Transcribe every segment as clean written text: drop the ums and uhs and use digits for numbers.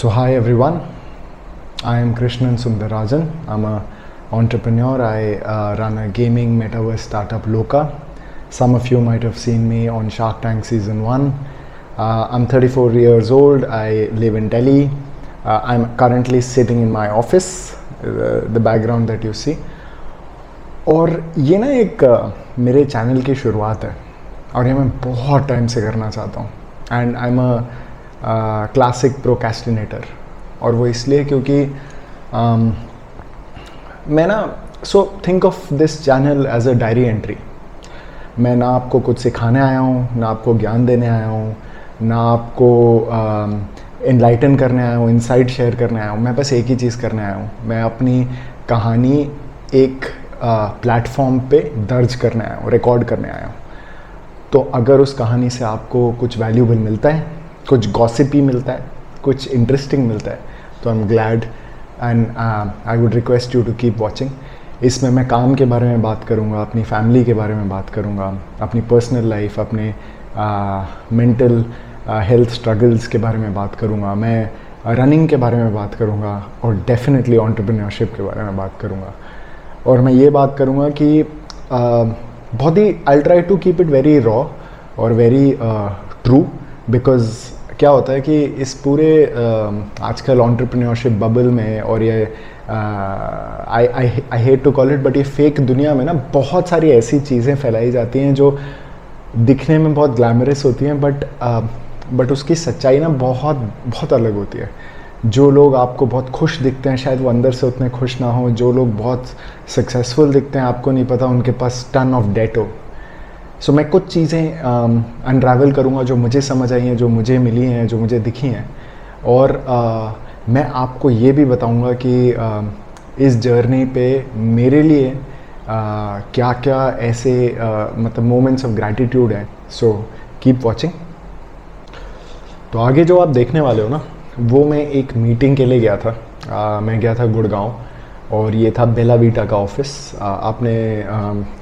So hi everyone, I am Krishnan Sundarajan. I'm an entrepreneur. I run a gaming metaverse startup Loka. Some of you might have seen me on Shark Tank season 1. I'm 34 years old. I live in Delhi. I'm currently sitting in my office, the background that you see. और ये ना एक मेरे channel की शुरुआत है और ये मैं बहुत टाइम से करना चाहता हूँ. And I am a classic procrastinator. और वो इसलिए क्योंकि मैं ना think of this channel as a diary entry. मैं ना आपको कुछ सिखाने आया हूँ, ना आपको ज्ञान देने आया हूँ, ना आपको इनलाइटन करने आया हूँ, इनसाइट शेयर करने आया हूँ. मैं बस एक ही चीज़ करने आया हूँ. मैं अपनी कहानी एक प्लेटफॉर्म पे दर्ज करने आया हूँ, रिकॉर्ड करने आया हूँ. तो अगर उस कहानी से आपको कुछ वैल्यूबल मिलता है, कुछ गॉसिपी मिलता है, कुछ इंटरेस्टिंग मिलता है, तो I am glad and I would request you to keep watching. इसमें मैं काम के बारे में बात करूँगा, अपनी फैमिली के बारे में बात करूँगा, अपनी पर्सनल लाइफ, अपने मेंटल हेल्थ स्ट्रगल्स के बारे में बात करूँगा, मैं रनिंग के बारे में बात करूँगा और डेफिनेटली एंटरप्रेन्योरशिप के बारे में बात करूँगा. और मैं ये बात करूँगा कि बहुत ही I try to keep it very raw और वेरी ट्रू. बिकॉज क्या होता है कि इस पूरे आजकल एंटरप्रेन्योरशिप बबल में और ये I hate to call it but ये फेक दुनिया में ना बहुत सारी ऐसी चीज़ें फैलाई जाती हैं जो दिखने में बहुत ग्लैमरस होती हैं बट उसकी सच्चाई ना बहुत बहुत अलग होती है. जो लोग आपको बहुत खुश दिखते हैं शायद वो अंदर से उतने खुश ना हो. जो लोग बहुत सक्सेसफुल दिखते हैं आपको नहीं पता उनके पास टन ऑफ डेट हो. सो मैं कुछ चीज़ें अनरावल करूँगा जो मुझे समझ आई हैं, जो मुझे मिली हैं, जो मुझे दिखी हैं. और मैं आपको ये भी बताऊँगा कि इस जर्नी पे मेरे लिए क्या क्या ऐसे मतलब मोमेंट्स ऑफ ग्रैटिट्यूड हैं. So keep watching. तो आगे जो आप देखने वाले हो ना, वो मैं एक मीटिंग के लिए गया था. मैं गया था गुड़गांव और ये था बेला वीटा का ऑफिस. आपने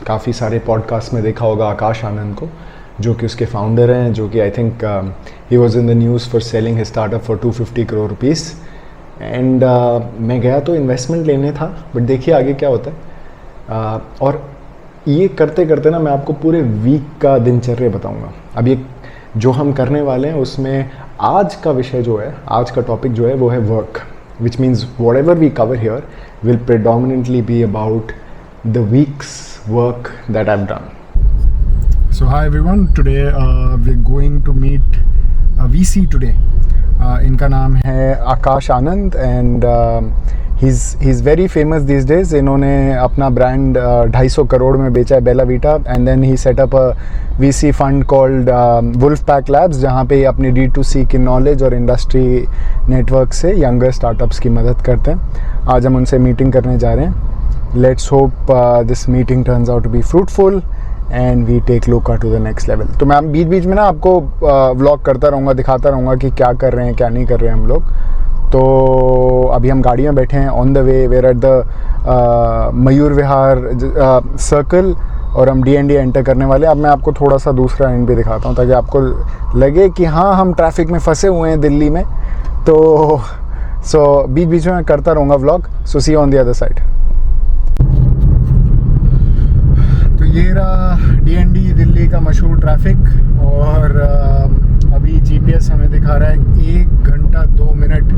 काफ़ी सारे पॉडकास्ट में देखा होगा आकाश आनंद को, जो कि उसके फाउंडर हैं, जो कि I think he was in the news for selling his startup for 250 crore rupees. And मैं गया तो इन्वेस्टमेंट लेने था, बट देखिए आगे क्या होता है. और ये करते करते ना मैं आपको पूरे वीक का दिनचर्या बताऊँगा. अब ये जो हम करने वाले हैं उसमें आज का विषय जो है, आज का टॉपिक जो है वो है work, which means whatever we cover here will predominantly be about the week's work that I've done. So hi everyone, today we're going to meet a VC today. इनका नाम है Akash Anand and he's very famous these days. इन्होंने अपना brand 250 crore में बेचा है, Bella Vita. And then he set up a VC fund called Wolf Pack Labs, जहाँ पे अपनी D2C की नॉलेज और इंडस्ट्री नेटवर्क से यंगर स्टार्टअप्स की मदद करते हैं. आज हम उनसे मीटिंग करने जा रहे हैं. Let's hope this meeting turns out to be fruitful and we take Loka to the next level. तो मैं बीच बीच में ना आपको व्लॉग करता रहूँगा, दिखाता रहूँगा कि क्या कर रहे हैं क्या नहीं कर रहे हैं हम लोग. तो अभी हम गाड़ी में बैठे हैं on the way. We're at the Mayur Vihar circle और हम D&D एंटर करने वाले. अब मैं आपको थोड़ा सा दूसरा एंड भी दिखाता हूँ ताकि आपको लगे कि हाँ हम ट्रैफिक में फंसे हुए हैं दिल्ली में. तो बीच बीच में मैं करता रहूँगा vlog. So see on the other side. तो ये रहा D&D दिल्ली का मशहूर ट्रैफिक. और अभी GPS हमें दिखा रहा है 1 घंटा 2 मिनट,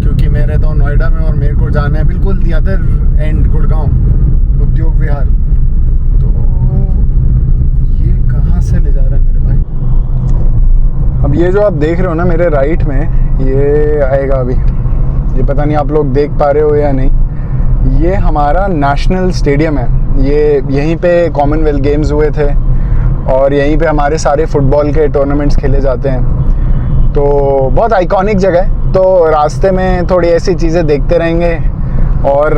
क्योंकि मैं रहता हूँ नोएडा में और मेरे को जाना है बिल्कुल दी अदर एंड गुड़गांव उद्योग विहार. तो ये कहाँ से ले जा रहा है मेरे भाई. अब ये जो आप देख रहे हो ना मेरे राइट में, ये आएगा अभी. ये पता नहीं आप लोग देख पा रहे हो या नहीं. ये हमारा नेशनल स्टेडियम है. ये यहीं पे कॉमनवेल्थ गेम्स हुए थे और यहीं पे हमारे सारे फुटबॉल के टूर्नामेंट्स खेले जाते हैं. तो बहुत आइकॉनिक जगह है. तो रास्ते में थोड़ी ऐसी चीज़ें देखते रहेंगे और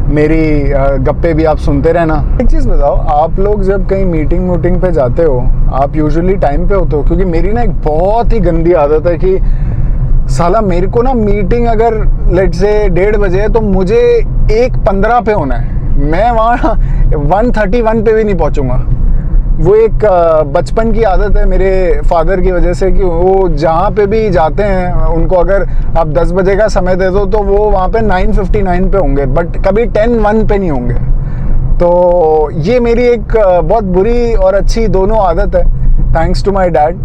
मेरी गप्पे भी आप सुनते रहना. एक चीज़ बताओ, आप लोग जब कहीं मीटिंग पे जाते हो आप यूजुअली टाइम पे होते हो? क्योंकि मेरी ना एक बहुत ही गंदी आदत है कि साला मेरे को ना मीटिंग अगर लेट से 1:30 बजे है तो मुझे 1:15 पे होना है. मैं वहाँ 1:31 पे भी नहीं पहुँचूँगा. वो एक बचपन की आदत है मेरे फादर की वजह से कि वो जहाँ पे भी जाते हैं उनको अगर आप 10 बजे का समय दे दो तो वो वहाँ पे 9:59 पे होंगे, बट कभी 10:01 पे नहीं होंगे। तो ये मेरी एक बहुत बुरी और अच्छी दोनों आदत है, थैंक्स टू माय डैड।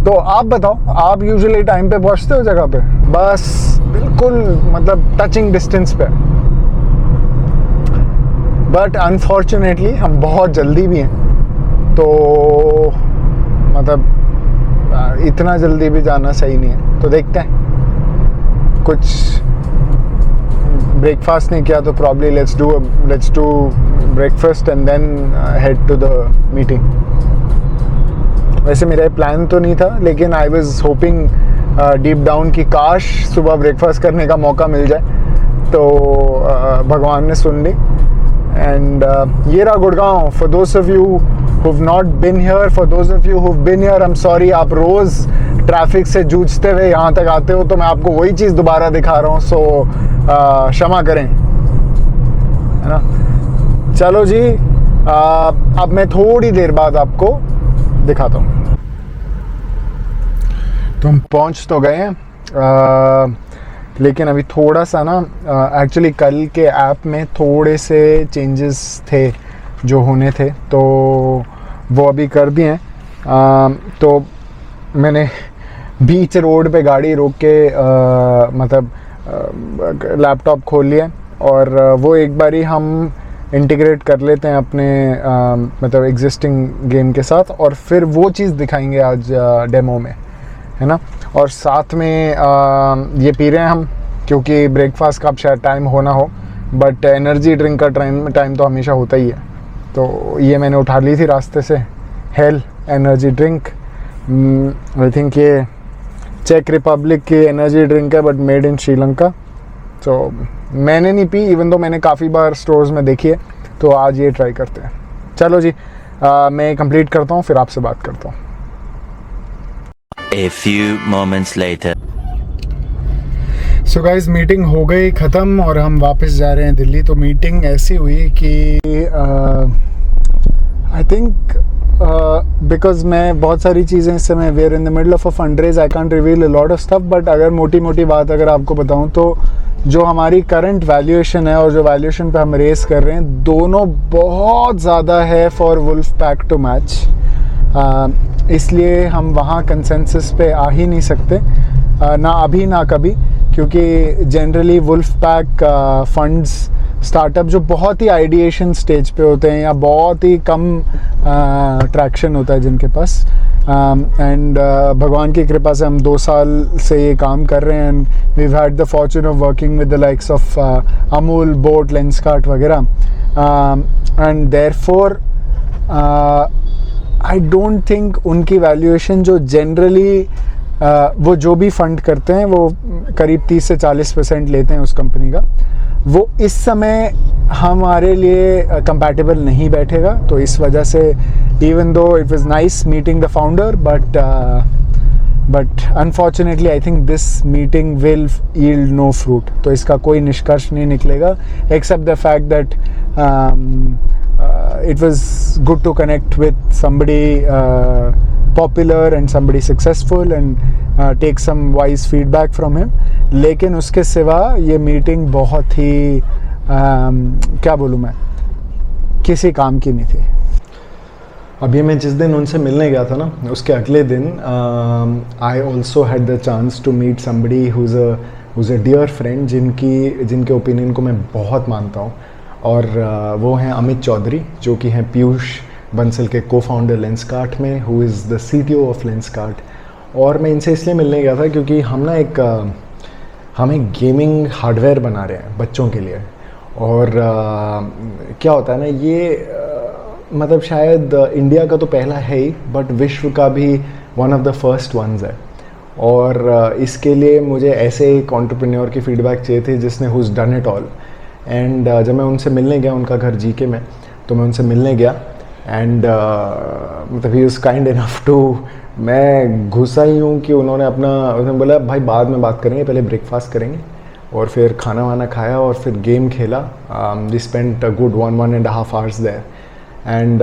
तो आप बताओ, आप यूजुअली टाइम पे पहुँचते हो जगह पे? बस बिल्कुल मतलब टचिंग डिस्टेंस पे। बट अनफॉर्चुनेटली हम बहुत जल्दी भी हैं, तो मतलब इतना जल्दी भी जाना सही नहीं है। तो देखते हैं, कुछ ब्रेकफास्ट नहीं किया तो probably let's do breakfast and then head to the meeting. वैसे मेरा प्लान तो नहीं था, लेकिन I was hoping deep down कि काश सुबह ब्रेकफास्ट करने का मौका मिल जाए, तो भगवान ने सुन ली। एंड ये रहा Gurgaon. For those of you who've not been here, for those of you who've been here, I'm sorry, आप रोज़ ट्रैफिक से जूझते हुए यहाँ तक आते हो, तो मैं आपको वही चीज़ दोबारा दिखा रहा हूँ, सो क्षमा करें, है ना। चलो जी, अब मैं थोड़ी देर बाद आपको दिखाता हूँ। तो हम पहुँच तो गए हैं, लेकिन अभी थोड़ा सा ना एक्चुअली कल के ऐप में थोड़े से चेंजेस थे जो होने थे, तो वो अभी कर दिए हैं। तो मैंने बीच रोड पे गाड़ी रोक के मतलब लैपटॉप खोल लिया, और वो एक बारी हम इंटीग्रेट कर लेते हैं अपने मतलब एग्जिस्टिंग गेम के साथ, और फिर वो चीज़ दिखाएंगे आज डेमो में, है ना। और साथ में ये पी रहे हैं हम, क्योंकि ब्रेकफास्ट का अब शायद टाइम होना हो, बट एनर्जी ड्रिंक का टाइम तो हमेशा होता ही है। तो ये मैंने उठा ली थी रास्ते से, hello energy drink. I think ये चेक रिपब्लिक की एनर्जी ड्रिंक है, बट मेड इन श्रीलंका। तो मैंने नहीं पी, इवन तो मैंने काफ़ी बार स्टोर्स में देखी है, तो आज ये ट्राई करते हैं। चलो जी, मैं कंप्लीट करता हूँ, फिर आपसे बात करता हूँ। A few moments later. So guys, meeting हो गई ख़त्म और हम वापस जा रहे हैं दिल्ली। तो मीटिंग ऐसी हुई कि आई थिंक बिकॉज मैं बहुत सारी चीज़ें इस समय we're in the middle of a fundraise, I can't reveal a lot of stuff, but अगर मोटी मोटी बात अगर आपको बताऊं तो जो हमारी करंट वैल्यूएशन है और जो वैल्यूएशन पे हम रेस कर रहे हैं, दोनों बहुत ज़्यादा है for Wolf Pack to match. इसलिए हम वहाँ कंसेंसस पे आ ही नहीं सकते, ना अभी ना कभी, क्योंकि generally Wolf Pack funds startup जो बहुत ही आइडिएशन स्टेज पे होते हैं या बहुत ही कम ट्रैक्शन होता है जिनके पास, एंड भगवान की कृपा से हम 2 साल से ये काम कर रहे हैं, and we had the fortune of working with the likes of Amul, Boat, Lenskart वगैरह, and therefore I don't think उनकी वैल्यूएशन जो जनरली वो जो भी फंड करते हैं वो करीब 30 से 40% लेते हैं उस कंपनी का, वो इस समय हमारे लिए कंपैटिबल नहीं बैठेगा। तो इस वजह से even though it was nice meeting the founder, but unfortunately I think this meeting will yield no fruit. तो इसका कोई निष्कर्ष नहीं निकलेगा, except the fact that it was good to connect with somebody popular and somebody successful and take some wise feedback from him. लेकिन उसके सिवा ये मीटिंग बहुत ही क्या बोलूँ मैं, किसी काम की नहीं थी। अभी मैं जिस दिन उनसे मिलने गया था ना, उसके अगले दिन I also had the chance to meet somebody who's a dear friend, जिनके ओपिनियन को मैं बहुत मानता हूँ, और वो हैं अमित चौधरी, जो कि हैं पीयूष बंसल के को फाउंडर लेंसकार्ट में, who is the CTO of Lenskart. और मैं इनसे इसलिए मिलने गया था क्योंकि हम एक गेमिंग हार्डवेयर बना रहे हैं बच्चों के लिए। और क्या होता है ना, ये मतलब शायद इंडिया का तो पहला है ही, बट विश्व का भी one of the first ones है। और इसके लिए मुझे ऐसे एक एंटरप्रेन्योर की फीडबैक चाहिए थी जिसने who's done it all. And जब मैं उनसे मिलने गया, उनका घर जीके में, तो मैं उनसे मिलने गया, एंड मतलब he was kind enough to, मैं घुसा ही हूँ कि उन्होंने बोला भाई बाद में बात करेंगे, पहले ब्रेकफास्ट करेंगे, और फिर खाना वाना खाया और फिर गेम खेला। We spent a good 1.5 hours there, and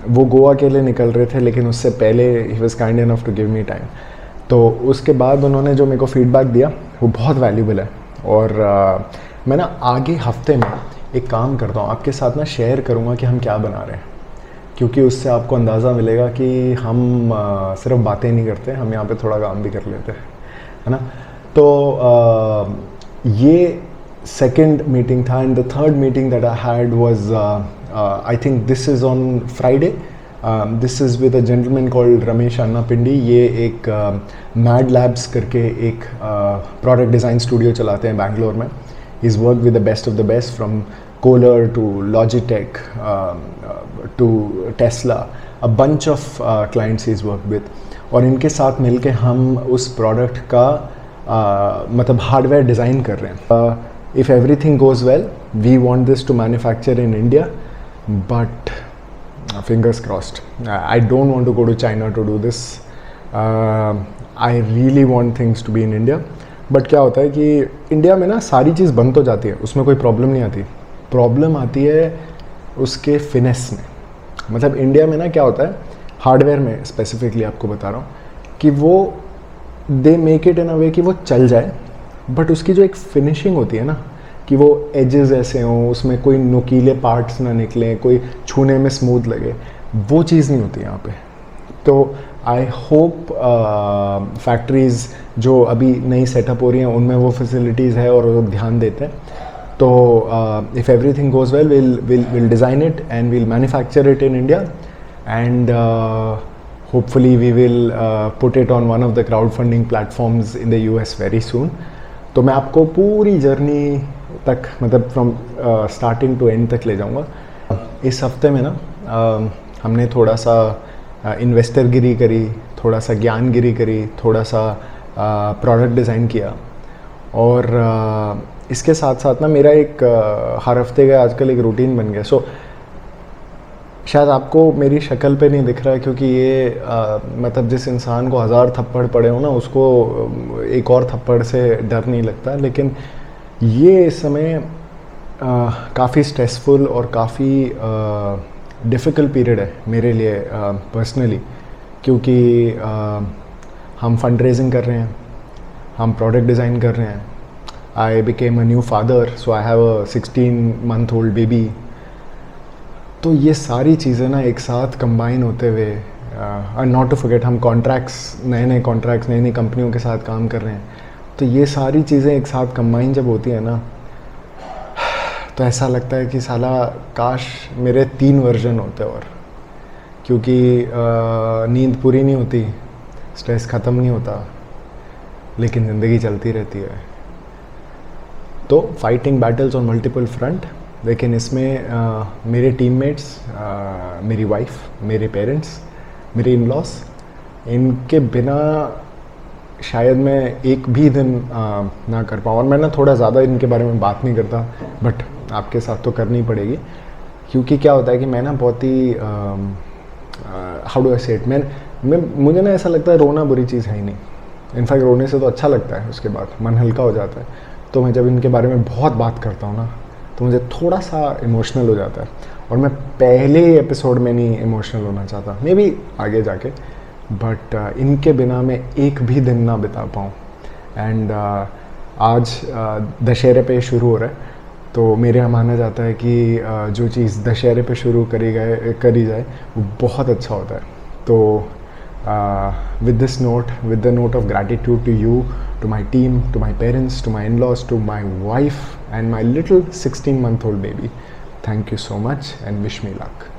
वो गोवा के लिए निकल रहे थे, लेकिन उससे पहले ही was kind enough to give me time. तो उसके बाद उन्होंने जो मेरे को फीडबैक दिया वो बहुत वैल्यूबल है। और मैं ना आगे हफ्ते में एक काम करता हूँ, आपके साथ ना शेयर करूँगा कि हम क्या बना रहे हैं, क्योंकि उससे आपको अंदाज़ा मिलेगा कि हम सिर्फ बातें नहीं करते, हम यहाँ पे थोड़ा काम भी कर लेते हैं, है ना। तो ये सेकंड मीटिंग था, and the third meeting that I had was I think this is on Friday. This is with a gentleman called Ramesh Anna Pindi. ये एक मैड लैब्स करके एक प्रोडक्ट डिज़ाइन स्टूडियो चलाते हैं बैंगलोर में। He is work with the best of the best, from Kohler to Logitech to Tesla, a bunch of clients he is work with. और इनके साथ मिलके हम उस प्रोडक्ट का मतलब हार्डवेयर डिज़ाइन कर रहे हैं। If everything goes well, we want this to manufacture in India, but fingers crossed. I don't want to go to China to do this. I really want things to be in India. But क्या होता है कि India में ना सारी चीज़ बन तो जाती है, उसमें कोई प्रॉब्लम नहीं आती। प्रॉब्लम आती है उसके फिनेस में। मतलब इंडिया में ना क्या होता है, हार्डवेयर में स्पेसिफिकली आपको बता रहा हूँ कि वो दे मेक इट इन अ वे कि वो चल जाए, बट उसकी जो एक फिनिशिंग होती है ना, कि वो एजेस ऐसे हों, उसमें कोई नुकीले पार्ट्स ना निकलें, कोई छूने में स्मूथ लगे, वो चीज़ नहीं होती यहाँ पे। तो आई होप फैक्ट्रीज़ जो अभी नई सेटअप हो रही हैं उनमें वो फैसिलिटीज़ है और वो ध्यान देते हैं। तो if everything goes well, will design it and will manufacture it in India, and hopefully we will put it on one of the crowd funding platforms in the US very soon. तो मैं आपको पूरी journey तक, मतलब from starting to and तक ले जाऊंगा। इस हफ्ते में ना हमने थोड़ा सा इन्वेस्टरगिरी करी, थोड़ा सा ज्ञानगिरी करी, थोड़ा सा प्रोडक्ट डिज़ाइन किया, और इसके साथ साथ ना मेरा एक हर हफ्ते का आजकल एक रूटीन बन गया। सो शायद आपको मेरी शक्ल पे नहीं दिख रहा है, क्योंकि ये मतलब जिस इंसान को 1000 थप्पड़ पड़े हो ना, उसको एक और थप्पड़ से डर नहीं लगता। लेकिन ये इस समय काफ़ी स्ट्रेसफुल और काफ़ी डिफ़िकल्ट पीरियड है मेरे लिए पर्सनली, क्योंकि हम फंड रेजिंग कर रहे हैं, हम प्रोडक्ट डिज़ाइन कर रहे हैं। I became a new father, so I have a 16 month old baby. तो ये सारी चीज़ें ना एक साथ कंबाइन होते हुए, एंड नॉट टू फॉरगेट हम कॉन्ट्रैक्ट्स, नए कॉन्ट्रैक्ट्स नई कंपनियों के साथ काम कर रहे हैं। तो ये सारी चीज़ें एक साथ कंबाइन जब होती है ना, तो ऐसा लगता है कि साला काश मेरे 3 वर्जन होते। और क्योंकि नींद पूरी नहीं होती, स्ट्रेस ख़त्म नहीं होता, लेकिन ज़िंदगी चलती रहती है। तो fighting battles on multiple front, लेकिन इसमें मेरे टीममेट्स, मेरी वाइफ, मेरे पेरेंट्स, मेरे इन-लॉस, इनके बिना शायद मैं एक भी दिन ना कर पाऊँ। और मैं ना थोड़ा ज़्यादा इनके बारे में बात नहीं करता, बट आपके साथ तो करनी पड़ेगी, क्योंकि क्या होता है कि मैं ना बहुत ही हाउ डू आई से इट, मुझे ना ऐसा लगता है रोना बुरी चीज़ है ही नहीं। इनफैक्ट रोने से तो अच्छा लगता है, उसके बाद मन हल्का हो जाता है। तो मैं जब इनके बारे में बहुत बात करता हूँ ना, तो मुझे थोड़ा सा इमोशनल हो जाता है, और मैं पहले एपिसोड में नहीं इमोशनल होना चाहता, मे बी आगे जाके, बट इनके बिना मैं एक भी दिन ना बिता पाऊँ। एंड आज दशहरे पे शुरू हो रहा है, तो मेरे यहाँ माना जाता है कि जो चीज़ दशहरे पे शुरू करी जाए वो बहुत अच्छा होता है। तो with this note, with the note of gratitude to you, to my team, to my parents, to my in-laws, to my wife and my little 16-month-old baby, thank you so much and wish me luck.